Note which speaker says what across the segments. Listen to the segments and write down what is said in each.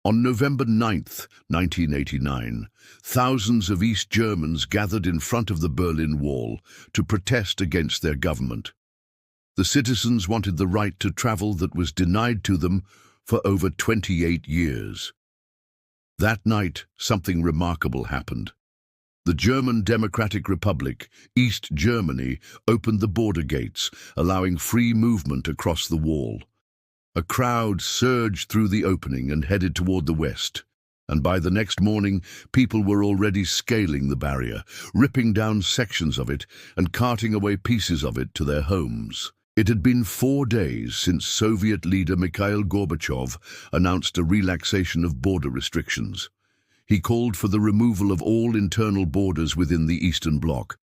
Speaker 1: On November 9th, 1989, thousands of East Germans gathered in front of the Berlin Wall to protest against their government. The citizens wanted the right to travel that was denied to them for over 28 years. That night, something remarkable happened. The German Democratic Republic, East Germany, opened the border gates, allowing free movement across the wall. A crowd surged through the opening and headed toward the west, and by the next morning, people were already scaling the barrier, ripping down sections of it and carting away pieces of it to their homes. It had been 4 days since Soviet leader Mikhail Gorbachev announced a relaxation of border restrictions. He called for the removal of all internal borders within the Eastern Bloc.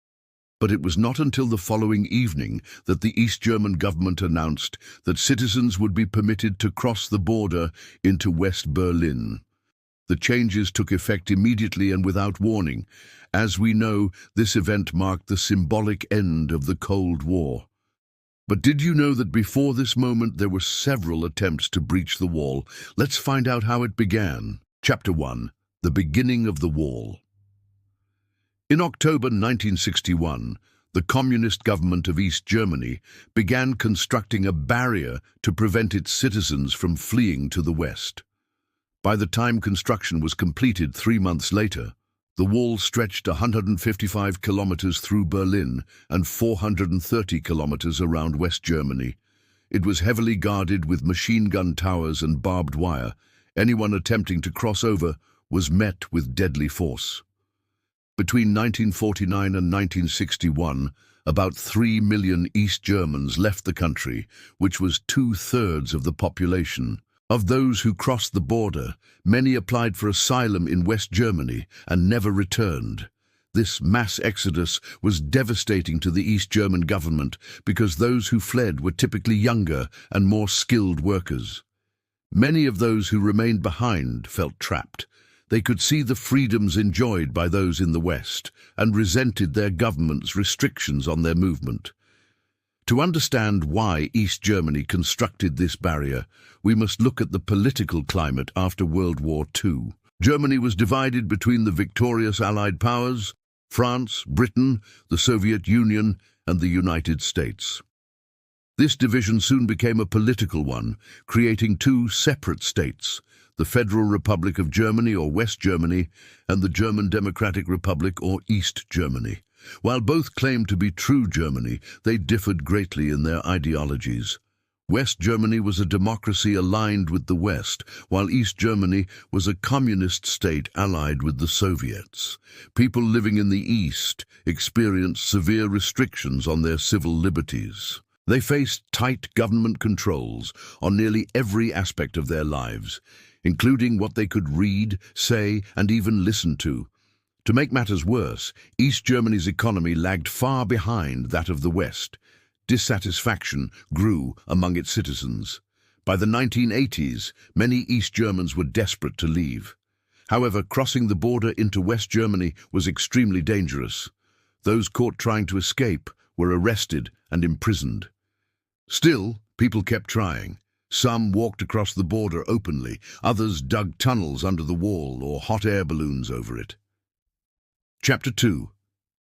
Speaker 1: But it was not until the following evening that the East German government announced that citizens would be permitted to cross the border into West Berlin. The changes took effect immediately and without warning. As we know, this event marked the symbolic end of the Cold War. But did you know that before this moment there were several attempts to breach the wall? Let's find out how it began. Chapter 1. The beginning of the wall. In October 1961, the communist government of East Germany began constructing a barrier to prevent its citizens from fleeing to the west. By the time construction was completed 3 months later, the wall stretched 155 kilometers through Berlin and 430 kilometers around West Germany. It was heavily guarded with machine gun towers and barbed wire. Anyone attempting to cross over was met with deadly force. Between 1949 and 1961, about 3 million East Germans left the country, which was 2/3 of the population. Of those who crossed the border, many applied for asylum in West Germany and never returned. This mass exodus was devastating to the East German government because those who fled were typically younger and more skilled workers. Many of those who remained behind felt trapped. They could see the freedoms enjoyed by those in the West and resented their government's restrictions on their movement. To understand why East Germany constructed this barrier, we must look at the political climate after World War II. Germany was divided between the victorious Allied powers, France, Britain, the Soviet Union, and the United States. This division soon became a political one, creating 2 separate states: the Federal Republic of Germany, or West Germany, and the German Democratic Republic, or East Germany. While both claimed to be true Germany, they differed greatly in their ideologies. West Germany was a democracy aligned with the West, while East Germany was a communist state allied with the Soviets. People living in the East experienced severe restrictions on their civil liberties. They faced tight government controls on nearly every aspect of their lives, including what they could read, say, and even listen to. To make matters worse, East Germany's economy lagged far behind that of the West. Dissatisfaction grew among its citizens. By the 1980s, many East Germans were desperate to leave. However, crossing the border into West Germany was extremely dangerous. Those caught trying to escape were arrested and imprisoned. Still, people kept trying. Some walked across the border openly, others dug tunnels under the wall or hot air balloons over it. Chapter 2.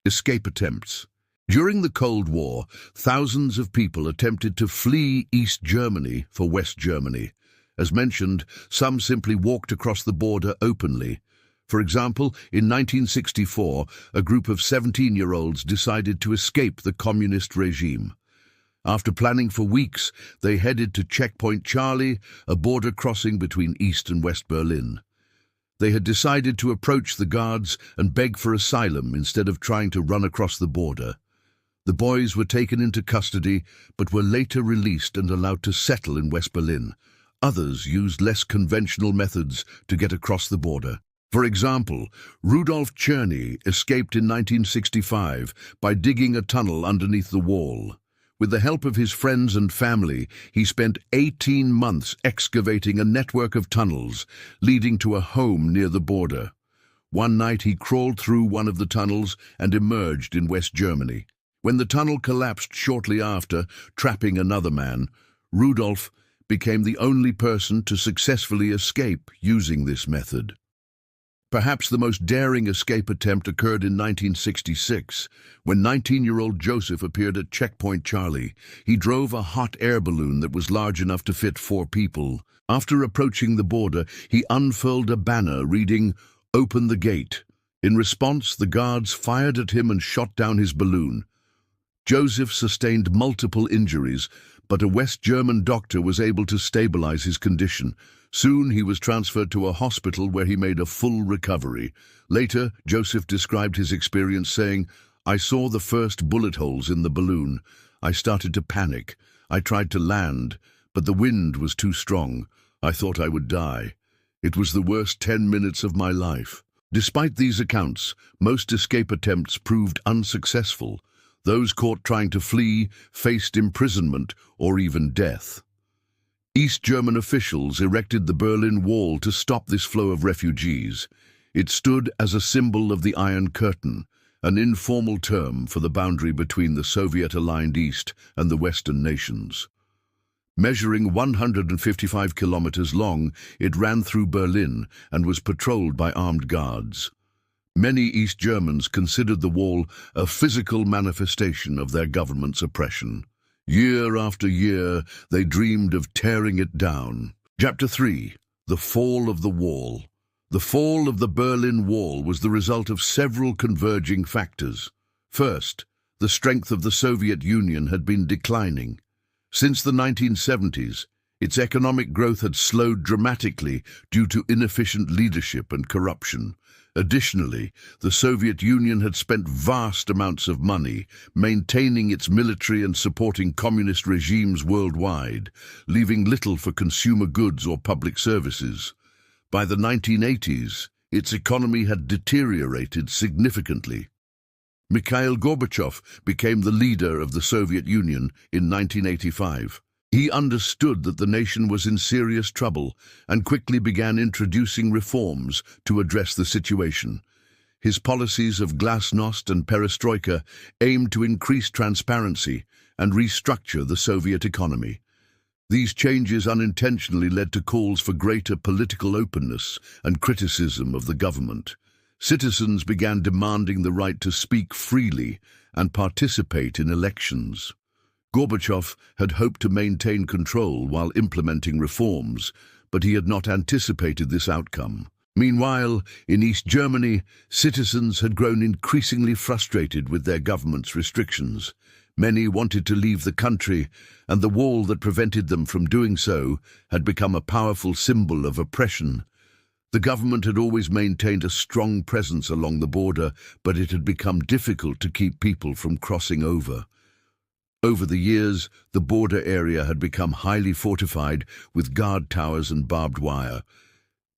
Speaker 1: Escape attempts. During the Cold War, thousands of people attempted to flee East Germany for West Germany. As mentioned, some simply walked across the border openly. For example, in 1964, a group of 17-year-olds decided to escape the communist regime. After planning for weeks, they headed to Checkpoint Charlie, a border crossing between East and West Berlin. They had decided to approach the guards and beg for asylum instead of trying to run across the border. The boys were taken into custody, but were later released and allowed to settle in West Berlin. Others used less conventional methods to get across the border. For example, Rudolf Czerny escaped in 1965 by digging a tunnel underneath the wall. With the help of his friends and family, he spent 18 months excavating a network of tunnels, leading to a home near the border. One night he crawled through one of the tunnels and emerged in West Germany. When the tunnel collapsed shortly after, trapping another man, Rudolf became the only person to successfully escape using this method. Perhaps the most daring escape attempt occurred in 1966, when 19-year-old Joseph appeared at Checkpoint Charlie. He drove a hot air balloon that was large enough to fit 4 people. After approaching the border, he unfurled a banner reading, "Open the gate." In response, the guards fired at him and shot down his balloon. Joseph sustained multiple injuries, but a West German doctor was able to stabilize his condition. Soon he was transferred to a hospital where he made a full recovery. Later, Joseph described his experience saying, "I saw the first bullet holes in the balloon. I started to panic. I tried to land, but the wind was too strong. I thought I would die. It was the worst 10 minutes of my life." Despite these accounts, most escape attempts proved unsuccessful. Those caught trying to flee faced imprisonment or even death. East German officials erected the Berlin Wall to stop this flow of refugees. It stood as a symbol of the Iron Curtain, an informal term for the boundary between the Soviet-aligned East and the Western nations. Measuring 155 kilometers long, it ran through Berlin and was patrolled by armed guards. Many East Germans considered the wall a physical manifestation of their government's oppression. Year after year, they dreamed of tearing it down. Chapter 3. The Fall of the Wall. The fall of the Berlin Wall was the result of several converging factors. First, the strength of the Soviet Union had been declining. Since the 1970s, its economic growth had slowed dramatically due to inefficient leadership and corruption. Additionally, the Soviet Union had spent vast amounts of money maintaining its military and supporting communist regimes worldwide, leaving little for consumer goods or public services. By the 1980s, its economy had deteriorated significantly. Mikhail Gorbachev became the leader of the Soviet Union in 1985. He understood that the nation was in serious trouble and quickly began introducing reforms to address the situation. His policies of glasnost and perestroika aimed to increase transparency and restructure the Soviet economy. These changes unintentionally led to calls for greater political openness and criticism of the government. Citizens began demanding the right to speak freely and participate in elections. Gorbachev had hoped to maintain control while implementing reforms, but he had not anticipated this outcome. Meanwhile, in East Germany, citizens had grown increasingly frustrated with their government's restrictions. Many wanted to leave the country, and the wall that prevented them from doing so had become a powerful symbol of oppression. The government had always maintained a strong presence along the border, but it had become difficult to keep people from crossing over. Over the years, the border area had become highly fortified with guard towers and barbed wire.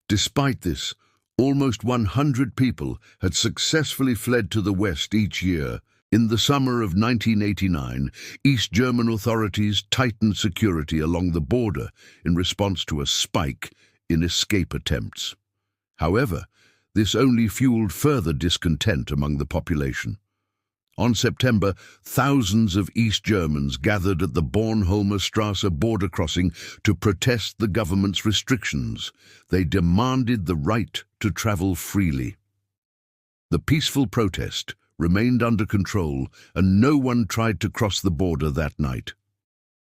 Speaker 1: Despite this, almost 100 people had successfully fled to the west each year. In the summer of 1989, East German authorities tightened security along the border in response to a spike in escape attempts. However, this only fueled further discontent among the population. On September, thousands of East Germans gathered at the Bornholmer Strasse border crossing to protest the government's restrictions. They demanded the right to travel freely. The peaceful protest remained under control, and no one tried to cross the border that night.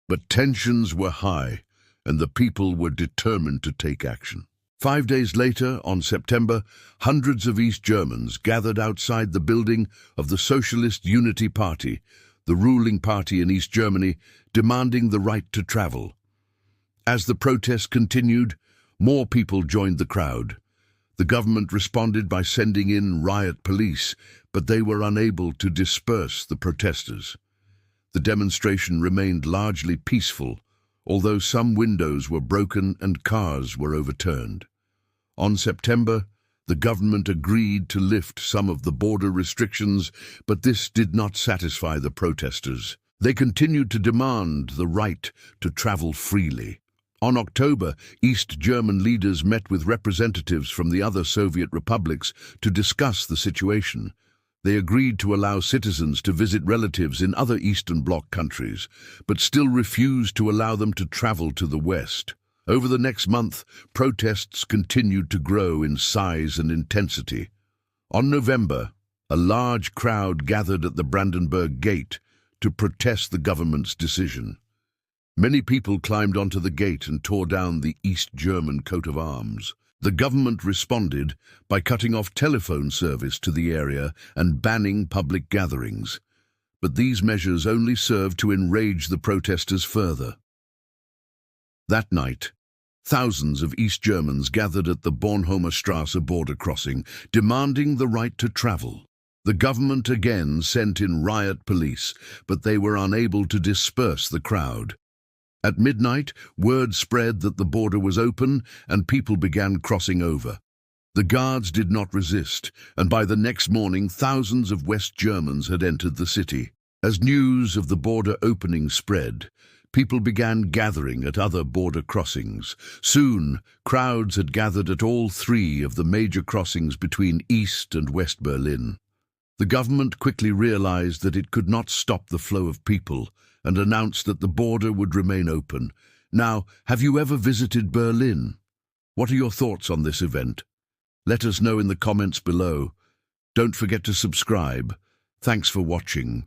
Speaker 1: But tensions were high, and the people were determined to take action. 5 days later, on September, hundreds of East Germans gathered outside the building of the Socialist Unity Party, the ruling party in East Germany, demanding the right to travel. As the protest continued, more people joined the crowd. The government responded by sending in riot police, but they were unable to disperse the protesters. The demonstration remained largely peaceful, although some windows were broken and cars were overturned. On September, the government agreed to lift some of the border restrictions, but this did not satisfy the protesters. They continued to demand the right to travel freely. On October, East German leaders met with representatives from the other Soviet republics to discuss the situation. They agreed to allow citizens to visit relatives in other Eastern Bloc countries, but still refused to allow them to travel to the West. Over the next month, protests continued to grow in size and intensity. On November, a large crowd gathered at the Brandenburg Gate to protest the government's decision. Many people climbed onto the gate and tore down the East German coat of arms. The government responded by cutting off telephone service to the area and banning public gatherings. But these measures only served to enrage the protesters further. That night, thousands of East Germans gathered at the Bornholmer Strasse border crossing, demanding the right to travel. The government again sent in riot police, but they were unable to disperse the crowd. At midnight, word spread that the border was open and people began crossing over. The guards did not resist, and by the next morning, thousands of West Germans had entered the city. As news of the border opening spread, people began gathering at other border crossings. Soon, crowds had gathered at all three of the major crossings between East and West Berlin. The government quickly realized that it could not stop the flow of people and announced that the border would remain open. Now, have you ever visited Berlin? What are your thoughts on this event? Let us know in the comments below. Don't forget to subscribe. Thanks for watching.